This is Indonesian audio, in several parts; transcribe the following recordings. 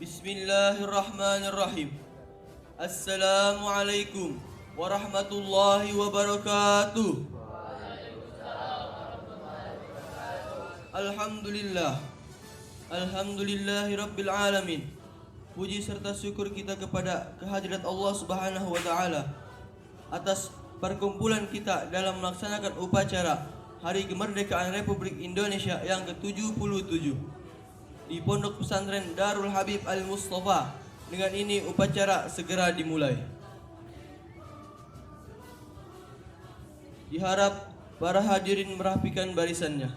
Bismillahirrahmanirrahim. Assalamualaikum warahmatullahi wabarakatuh. Alhamdulillah. Alhamdulillahi rabbil alamin. Puji serta syukur kita kepada kehadirat Allah Subhanahu wa taala atas perkumpulan kita dalam melaksanakan upacara Hari Kemerdekaan Republik Indonesia yang ke-77 di Pondok Pesantren Darul Habib Al Mustafa. Dengan ini upacara segera dimulai. Diharap para hadirin merapikan barisannya.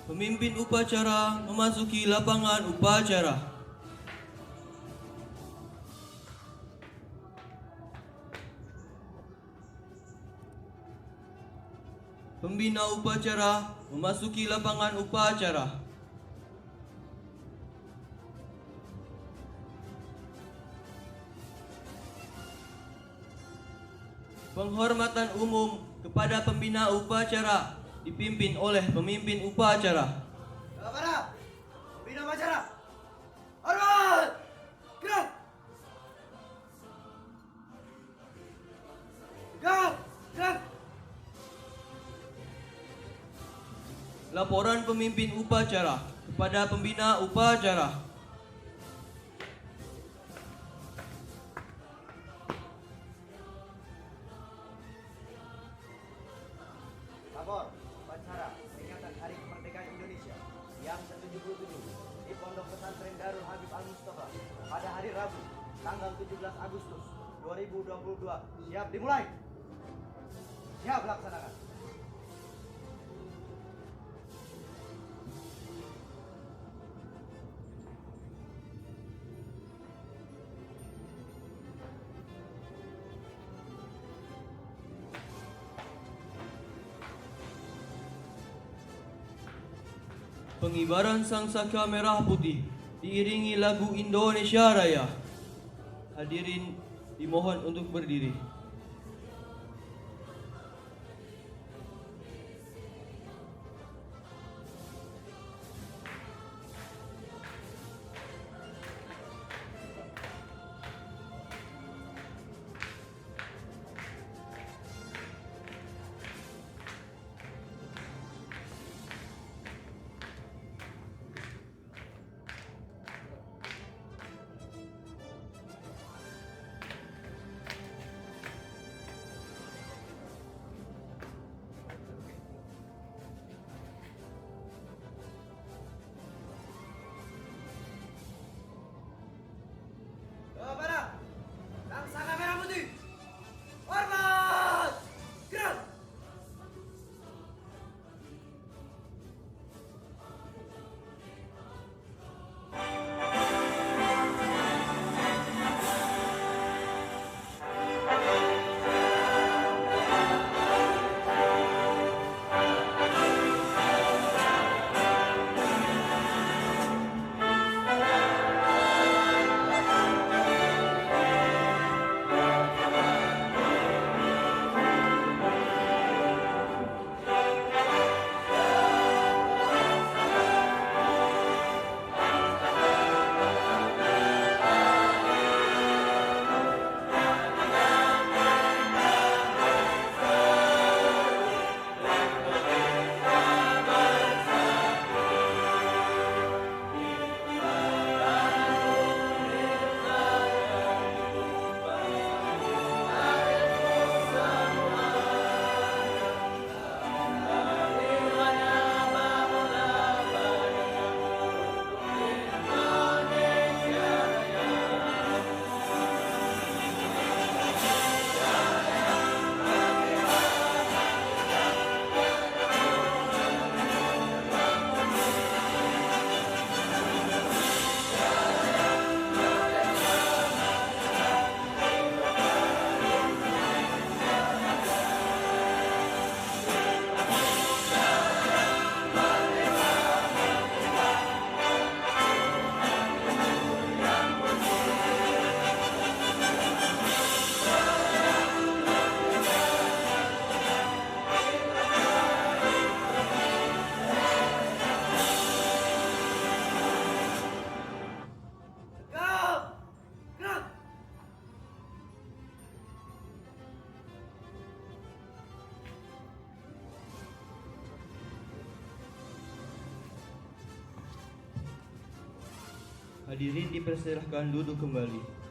Pemimpin upacara memasuki lapangan upacara. Pembina upacara memasuki lapangan upacara. Penghormatan umum kepada pembina upacara dipimpin oleh pemimpin upacara. Para pembina upacara, hormat, gerak, gerak, gerak. Laporan pemimpin upacara kepada pembina upacara. Lapor upacara peringatan Hari Kemerdekaan Indonesia yang ke-77 di Pondok Pesantren Darul Habib Al Mustafa pada hari Rabu, tanggal 17 Agustus 2022. Siap dimulai. Siap laksanakan. Pengibaran sangsaka merah putih diiringi lagu Indonesia Raya. Hadirin dimohon untuk berdiri. Hadirin dipersilahkan duduk kembali.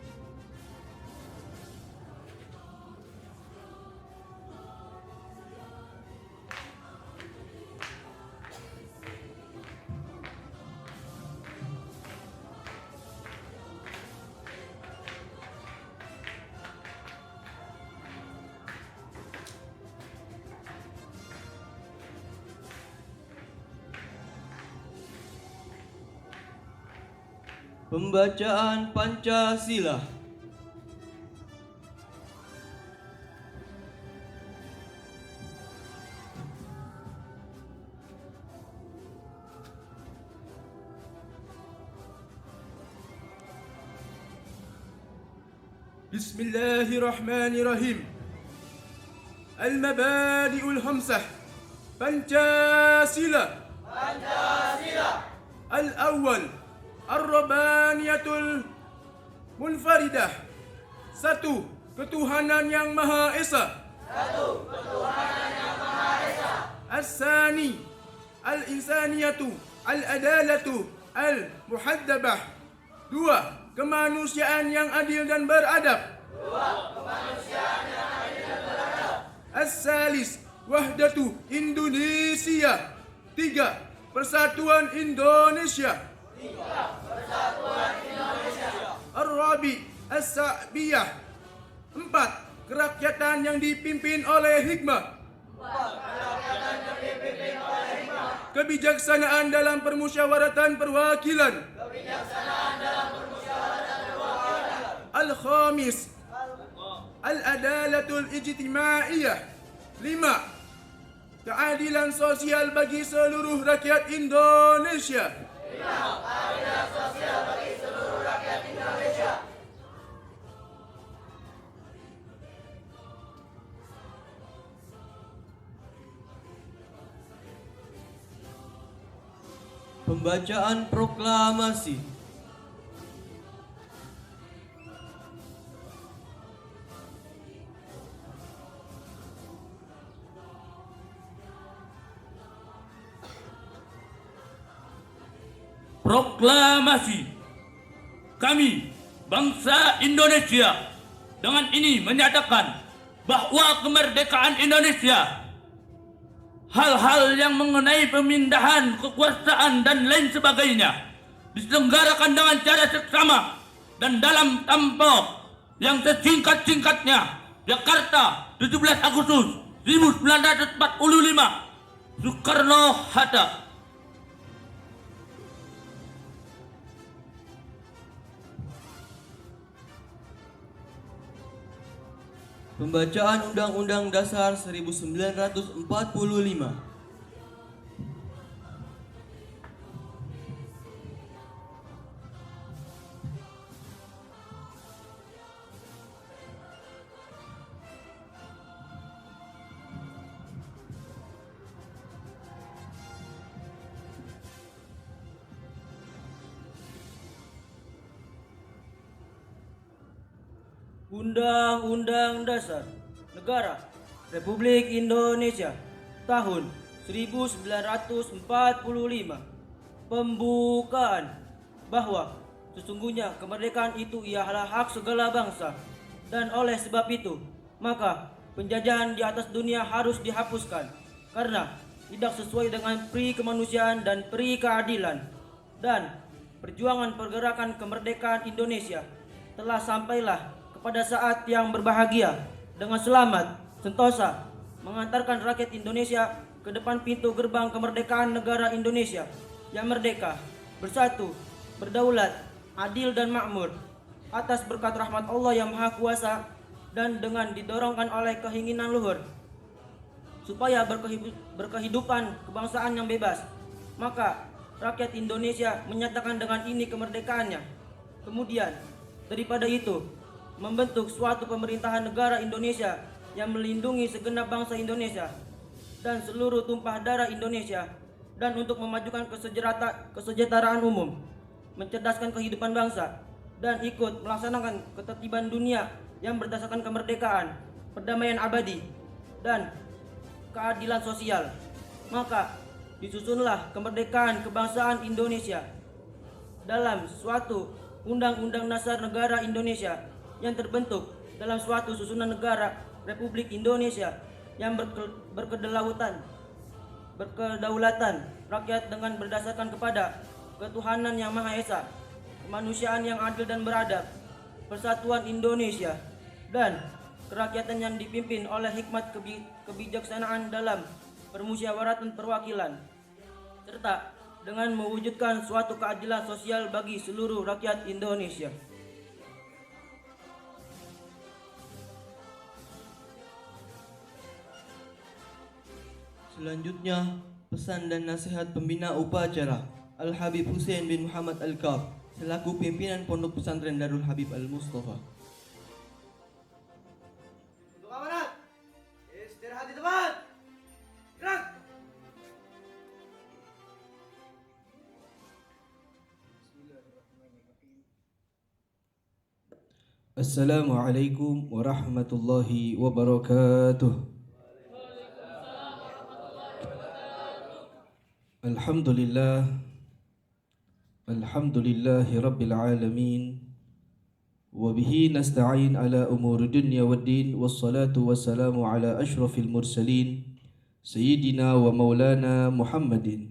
Pembacaan Pancasila. Bismillahirrahmanirrahim. Al-Mabadi'ul Khamsah. Pancasila. Al-Awwal Ar-Rabbaniyatul Munfaridah. 1. Ketuhanan yang Maha Esa. As-Sani Al-Insaniyatu Al-Adalatu Al-Muhaddabah. 2. Kemanusiaan yang adil dan beradab. As-Salis Wahdatu Indonesia. 3. Persatuan Indonesia. Ar-Rabi As-Sa'biyah. 4. Kerakyatan yang dipimpin oleh hikmah. Kebijaksanaan dalam permusyawaratan perwakilan. Al-Khamis Al-Adalatul Ijtimaiyah. 5. Keadilan sosial bagi seluruh rakyat Indonesia. Pembacaan proklamasi. Proklamasi. Kami, bangsa Indonesia, dengan ini menyatakan bahwa kemerdekaan Indonesia, hal-hal yang mengenai pemindahan kekuasaan dan lain sebagainya diselenggarakan dengan cara seksama dan dalam tempo yang sesingkat-singkatnya. Jakarta, 17 Agustus 1945. Soekarno-Hatta. Pembacaan Undang-Undang Dasar 1945. Undang-Undang Dasar Negara Republik Indonesia tahun 1945. Pembukaan bahwa sesungguhnya kemerdekaan itu ialah hak segala bangsa, dan oleh sebab itu maka penjajahan di atas dunia harus dihapuskan karena tidak sesuai dengan pri kemanusiaan dan pri keadilan. Dan perjuangan pergerakan kemerdekaan Indonesia telah sampailah pada saat yang berbahagia dengan selamat sentosa mengantarkan rakyat Indonesia ke depan pintu gerbang kemerdekaan negara Indonesia yang merdeka, bersatu, berdaulat, adil dan makmur atas berkat rahmat Allah yang Maha Kuasa, dan dengan didorongkan oleh keinginan luhur supaya berkehidupan kebangsaan yang bebas, maka rakyat Indonesia menyatakan dengan ini kemerdekaannya. Kemudian daripada itu membentuk suatu pemerintahan negara Indonesia yang melindungi segenap bangsa Indonesia dan seluruh tumpah darah Indonesia, dan untuk memajukan kesejahteraan umum, mencerdaskan kehidupan bangsa, dan ikut melaksanakan ketertiban dunia yang berdasarkan kemerdekaan, perdamaian abadi, dan keadilan sosial. Maka disusunlah kemerdekaan kebangsaan Indonesia dalam suatu Undang-Undang Dasar Negara Indonesia yang terbentuk dalam suatu susunan negara Republik Indonesia yang berkedaulatan rakyat dengan berdasarkan kepada ketuhanan yang Maha Esa, kemanusiaan yang adil dan beradab, persatuan Indonesia, dan kerakyatan yang dipimpin oleh hikmat kebijaksanaan dalam permusyawaratan perwakilan, serta dengan mewujudkan suatu keadilan sosial bagi seluruh rakyat Indonesia. Selanjutnya, pesan dan nasihat pembina upacara Al-Habib Hussein bin Muhammad Al-Kaf selaku pimpinan Pondok Pesantren Darul Habib Al-Mustafa. Untuk amanat, istirahat di tempat. Gerak. Assalamualaikum warahmatullahi wabarakatuh. Alhamdulillah, alhamdulillahi rabbil alamin, wa bihi nasta'in ala umuri dunya waddin, wassalatu wassalamu ala ashrafil mursalin sayyidina wa maulana Muhammadin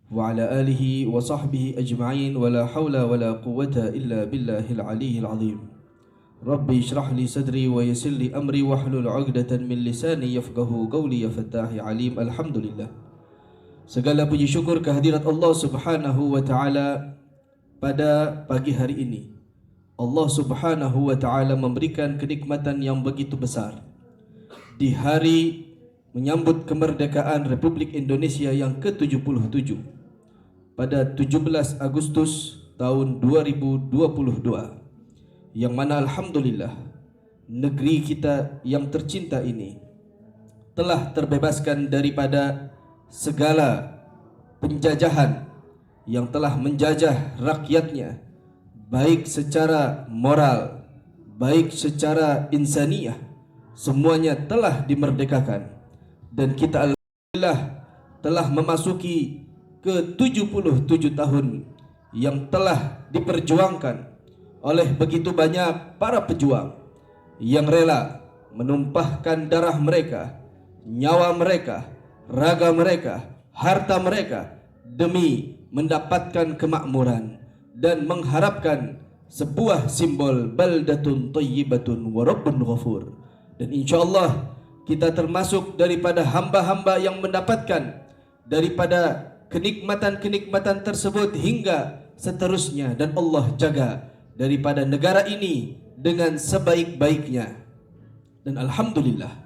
wa ala alihi wa sahbihi ajma'in, wa la hawla wa la quwwata illa billahil aliyyil azim. Rabbi ishrah li sadri wa yassir li amri wahlul 'uqdatan min lisani yafqahu qawli, ya Fattahi alim. Alhamdulillah. Segala puji syukur kehadirat Allah Subhanahu wa taala pada pagi hari ini. Allah Subhanahu wa taala memberikan kenikmatan yang begitu besar di hari menyambut kemerdekaan Republik Indonesia yang ke-77 pada 17 Agustus tahun 2022, yang mana alhamdulillah negeri kita yang tercinta ini telah terbebaskan daripada segala penjajahan yang telah menjajah rakyatnya, baik secara moral, baik secara insaniah, semuanya telah dimerdekakan. Dan kita alhamdulillah telah memasuki ke-77 tahun yang telah diperjuangkan oleh begitu banyak para pejuang yang rela menumpahkan darah mereka, nyawa mereka, raga mereka, harta mereka demi mendapatkan kemakmuran dan mengharapkan sebuah simbol baldatun thayyibatun wa rabbun ghafur. Dan insyaallah kita termasuk daripada hamba-hamba yang mendapatkan daripada kenikmatan-kenikmatan tersebut hingga seterusnya, dan Allah jaga daripada negara ini dengan sebaik-baiknya. Dan alhamdulillah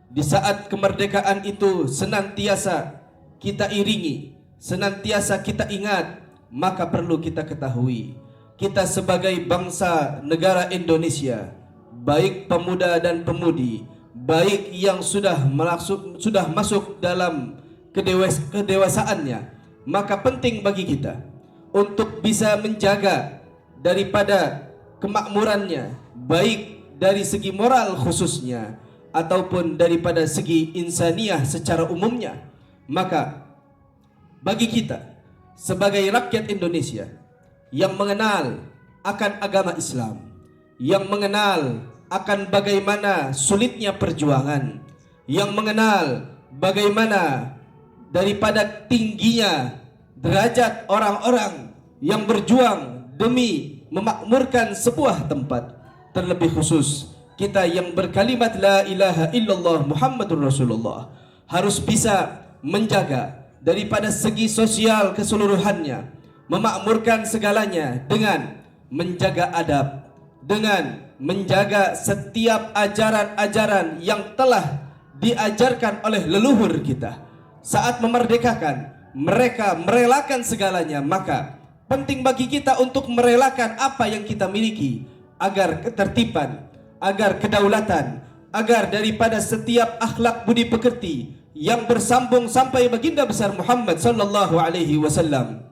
di saat kemerdekaan itu senantiasa kita iringi, senantiasa kita ingat, maka perlu kita ketahui, kita sebagai bangsa negara Indonesia, baik pemuda dan pemudi, baik yang sudah masuk dalam kedewasaannya, maka penting bagi kita untuk bisa menjaga daripada kemakmurannya, baik dari segi moral khususnya ataupun daripada segi insaniah secara umumnya. Maka bagi kita sebagai rakyat Indonesia yang mengenal akan agama Islam, yang mengenal akan bagaimana sulitnya perjuangan, yang mengenal bagaimana daripada tingginya derajat orang-orang yang berjuang demi memakmurkan sebuah tempat, terlebih khusus kita yang berkalimat la ilaha illallah Muhammadur Rasulullah harus bisa menjaga daripada segi sosial keseluruhannya, memakmurkan segalanya dengan menjaga adab, dengan menjaga setiap ajaran-ajaran yang telah diajarkan oleh leluhur kita. Saat memerdekakan, mereka merelakan segalanya, maka penting bagi kita untuk merelakan apa yang kita miliki agar ketertiban, agar kedaulatan, agar daripada setiap akhlak budi pekerti yang bersambung sampai baginda besar Muhammad sallallahu alaihi wasallam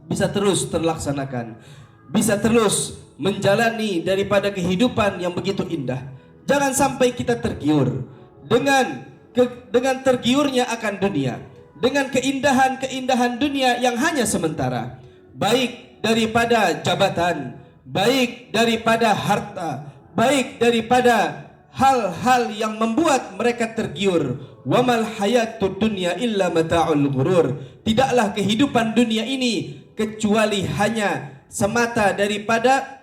bisa terus terlaksanakan, bisa terus menjalani daripada kehidupan yang begitu indah. Jangan sampai kita tergiur dengan tergiurnya akan dunia, dengan keindahan-keindahan dunia yang hanya sementara, baik daripada jabatan, baik daripada harta, baik daripada hal-hal yang membuat mereka tergiur. Wamal hayatud dunya illa mata'ul ghurur. Tidaklah kehidupan dunia ini kecuali hanya semata daripada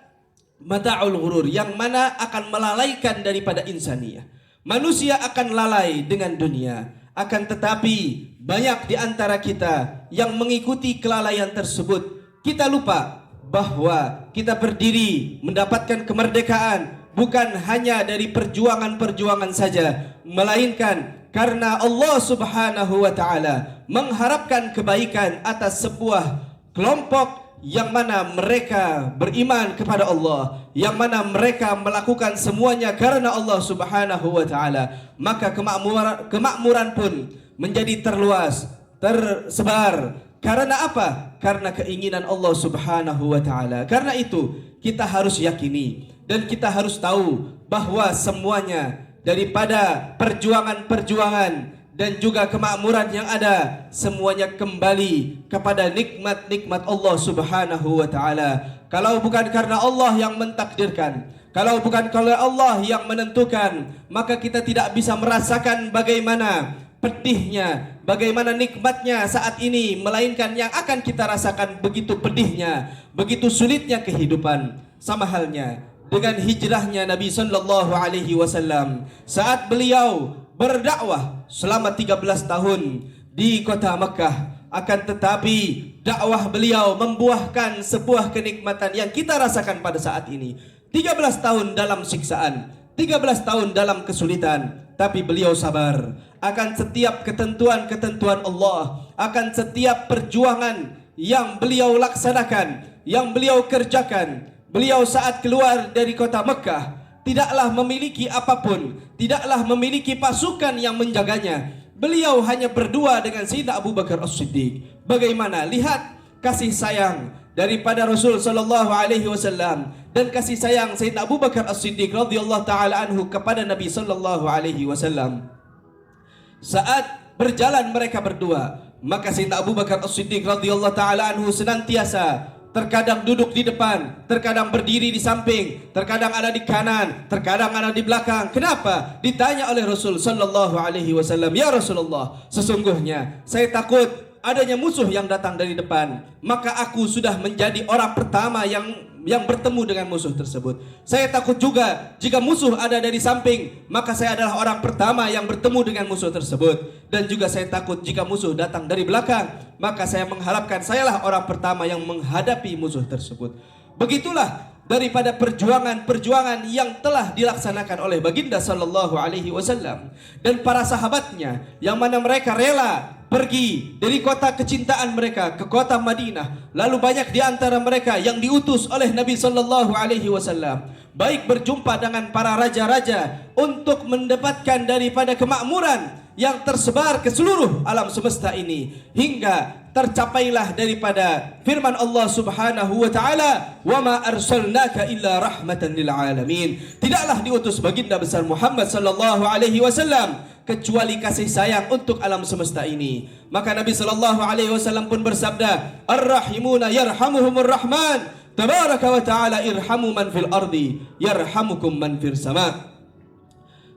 mata'ul ghurur, yang mana akan melalaikan daripada insaniyah. Manusia akan lalai dengan dunia, akan tetapi banyak di antara kita yang mengikuti kelalaian tersebut. Kita lupa bahwa kita berdiri mendapatkan kemerdekaan bukan hanya dari perjuangan-perjuangan saja, melainkan karena Allah Subhanahu wa taala mengharapkan kebaikan atas sebuah kelompok yang mana mereka beriman kepada Allah, yang mana mereka melakukan semuanya karena Allah Subhanahu wa taala. Maka kemakmuran pun menjadi terluas, tersebar. Karena apa? Karena keinginan Allah Subhanahu wa taala. Karena itu kita harus yakini dan kita harus tahu bahwa semuanya daripada perjuangan-perjuangan dan juga kemakmuran yang ada, semuanya kembali kepada nikmat-nikmat Allah Subhanahu wa taala. Kalau bukan karena Allah yang mentakdirkan, kalau bukan karena Allah yang menentukan, maka kita tidak bisa merasakan bagaimana pedihnya, bagaimana nikmatnya saat ini, melainkan yang akan kita rasakan begitu pedihnya, begitu sulitnya kehidupan. Sama halnya dengan hijrahnya Nabi sallallahu alaihi wasallam saat beliau berdakwah selama 13 tahun di kota Makkah. Akan tetapi dakwah beliau membuahkan sebuah kenikmatan yang kita rasakan pada saat ini. 13 tahun dalam siksaan, 13 tahun dalam kesulitan, tapi beliau sabar akan setiap ketentuan-ketentuan Allah, akan setiap perjuangan yang beliau laksanakan, yang beliau kerjakan. Beliau saat keluar dari kota Makkah tidaklah memiliki apapun, tidaklah memiliki pasukan yang menjaganya. Beliau hanya berdua dengan Sayyidina Abu Bakar As-Siddiq. Bagaimana? Lihat kasih sayang daripada Rasul sallallahu alaihi wasallam dan kasih sayang Sayyidina Abu Bakar As-Siddiq radhiyallahu taala anhu kepada Nabi sallallahu alaihi wasallam. Saat berjalan mereka berdua, maka Sayyidina Abu Bakar As-Siddiq radhiyallahu taala anhu senantiasa terkadang duduk di depan, terkadang berdiri di samping, terkadang ada di kanan, terkadang ada di belakang. Kenapa? Ditanya oleh Rasul sallallahu alaihi wasallam, "Ya Rasulullah, sesungguhnya saya takut adanya musuh yang datang dari depan, maka aku sudah menjadi orang pertama yang bertemu dengan musuh tersebut. Saya takut juga jika musuh ada dari samping, maka saya adalah orang pertama yang bertemu dengan musuh tersebut. Dan juga saya takut jika musuh datang dari belakang, maka saya mengharapkan sayalah orang pertama yang menghadapi musuh tersebut." Begitulah daripada perjuangan-perjuangan yang telah dilaksanakan oleh baginda sallallahu alaihi wasallam dan para sahabatnya, yang mana mereka rela pergi dari kota kecintaan mereka ke kota Madinah. Lalu banyak di antara mereka yang diutus oleh Nabi sallallahu alaihi wasallam, baik berjumpa dengan para raja-raja untuk mendapatkan daripada kemakmuran yang tersebar ke seluruh alam semesta ini, hingga tercapailah daripada firman Allah Subhanahu wa taala, "Wa ma arsalnaka illa rahmatan lil alamin." Tidaklah diutus baginda besar Muhammad sallallahu alaihi wasallam kecuali kasih sayang untuk alam semesta ini. Maka Nabi sallallahu alaihi wasallam pun bersabda, "Ar-rahimuna yarhamuhumur rahman, tabaraka wa taala irhamu man fil ardi yarhamukum man fis sama."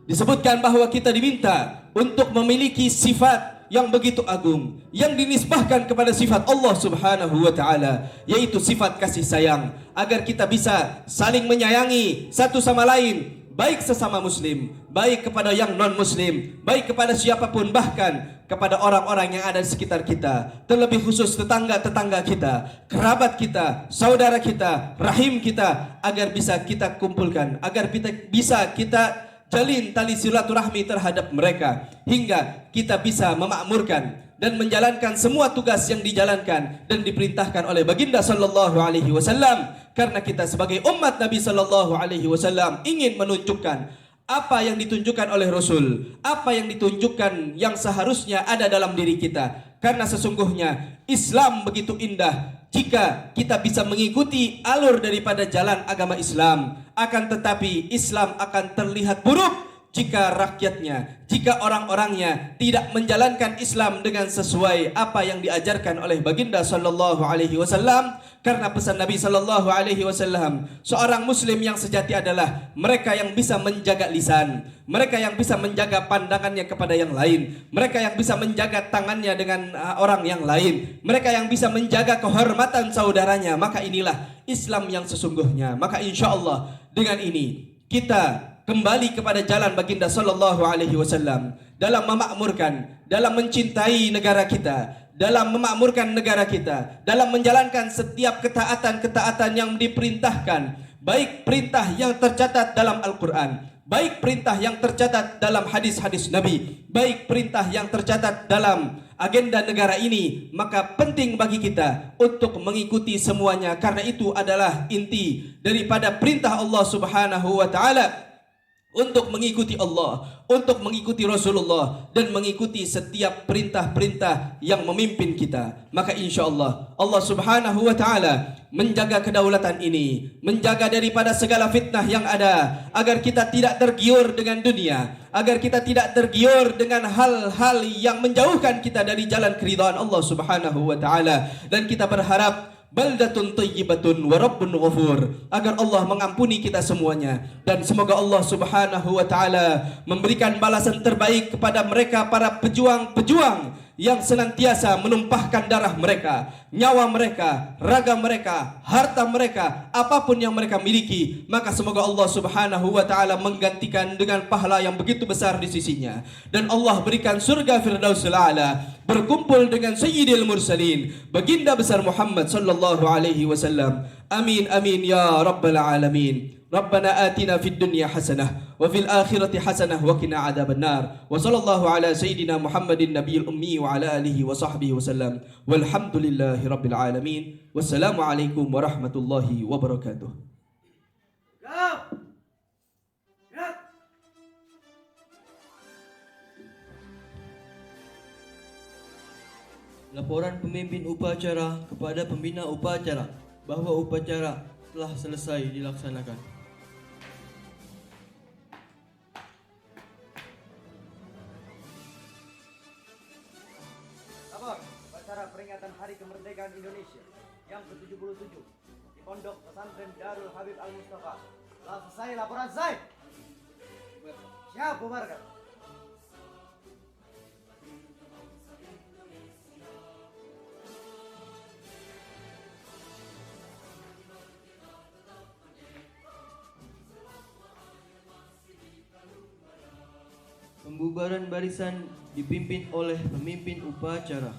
Disebutkan bahwa kita diminta untuk memiliki sifat yang begitu agung, yang dinisbahkan kepada sifat Allah Subhanahu wa taala, yaitu sifat kasih sayang, agar kita bisa saling menyayangi satu sama lain, baik sesama muslim, baik kepada yang non muslim, baik kepada siapapun, bahkan kepada orang-orang yang ada di sekitar kita, terlebih khusus tetangga-tetangga kita, kerabat kita, saudara kita, rahim kita, agar bisa kita kumpulkan, agar bisa kita jalin tali silaturahmi terhadap mereka, hingga kita bisa memakmurkan dan menjalankan semua tugas yang dijalankan dan diperintahkan oleh baginda sallallahu alaihi wasallam. Karena kita sebagai umat Nabi sallallahu alaihi wasallam ingin menunjukkan apa yang ditunjukkan oleh Rasul, apa yang ditunjukkan yang seharusnya ada dalam diri kita. Karena sesungguhnya Islam begitu indah jika kita bisa mengikuti alur daripada jalan agama Islam. Akan tetapi Islam akan terlihat buruk jika rakyatnya, jika orang-orangnya tidak menjalankan Islam dengan sesuai apa yang diajarkan oleh baginda sallallahu alaihi wasallam. Karena pesan Nabi sallallahu alaihi wasallam, seorang muslim yang sejati adalah mereka yang bisa menjaga lisan, mereka yang bisa menjaga pandangannya kepada yang lain, mereka yang bisa menjaga tangannya dengan orang yang lain, mereka yang bisa menjaga kehormatan saudaranya. Maka inilah Islam yang sesungguhnya. Maka insyaallah dengan ini kita kembali kepada jalan baginda sallallahu alaihi wasallam dalam memakmurkan, dalam mencintai negara kita, dalam memakmurkan negara kita, dalam menjalankan setiap ketaatan-ketaatan yang diperintahkan, baik perintah yang tercatat dalam Al-Quran, baik perintah yang tercatat dalam hadis-hadis Nabi, baik perintah yang tercatat dalam agenda negara ini. Maka penting bagi kita untuk mengikuti semuanya, karena itu adalah inti daripada perintah Allah Subhanahu wa taala untuk mengikuti Allah, untuk mengikuti Rasulullah, dan mengikuti setiap perintah-perintah yang memimpin kita. Maka insyaallah Allah Subhanahu wa taala menjaga kedaulatan ini, menjaga daripada segala fitnah yang ada, agar kita tidak tergiur dengan dunia, agar kita tidak tergiur dengan hal-hal yang menjauhkan kita dari jalan keridhaan Allah Subhanahu wa taala. Dan kita berharap baldatun thayyibatun wa rabbun ghafur, agar Allah mengampuni kita semuanya, dan semoga Allah Subhanahu wa taala memberikan balasan terbaik kepada mereka para pejuang-pejuang yang senantiasa menumpahkan darah mereka, nyawa mereka, raga mereka, harta mereka, apapun yang mereka miliki. Maka semoga Allah Subhanahu wa taala menggantikan dengan pahala yang begitu besar di sisinya, dan Allah berikan surga Firdausul A'la berkumpul dengan Sayyidil Mursalin, baginda besar Muhammad sallallahu alaihi wasallam. Amin amin ya rabbal alamin. Rabbana atina fid dunya hasanah wa fil akhirati hasanah wa qina adzabannar. Wa sallallahu ala sayyidina Muhammadin nabiyil ummi wa ala alihi wa sahbihi wasallam. Walhamdulillahi rabbil alamin. Wassalamu alaikum warahmatullahi wabarakatuh. Laporan pemimpin upacara kepada pembina upacara bahwa upacara telah selesai dilaksanakan. Lapor, upacara peringatan Hari Kemerdekaan Indonesia yang ke-77 di Pondok Pesantren Darul Habib Al-Mustafa telah selesai. Laporan selesai. Siap, bubarkan. Pembubaran barisan dipimpin oleh pemimpin upacara.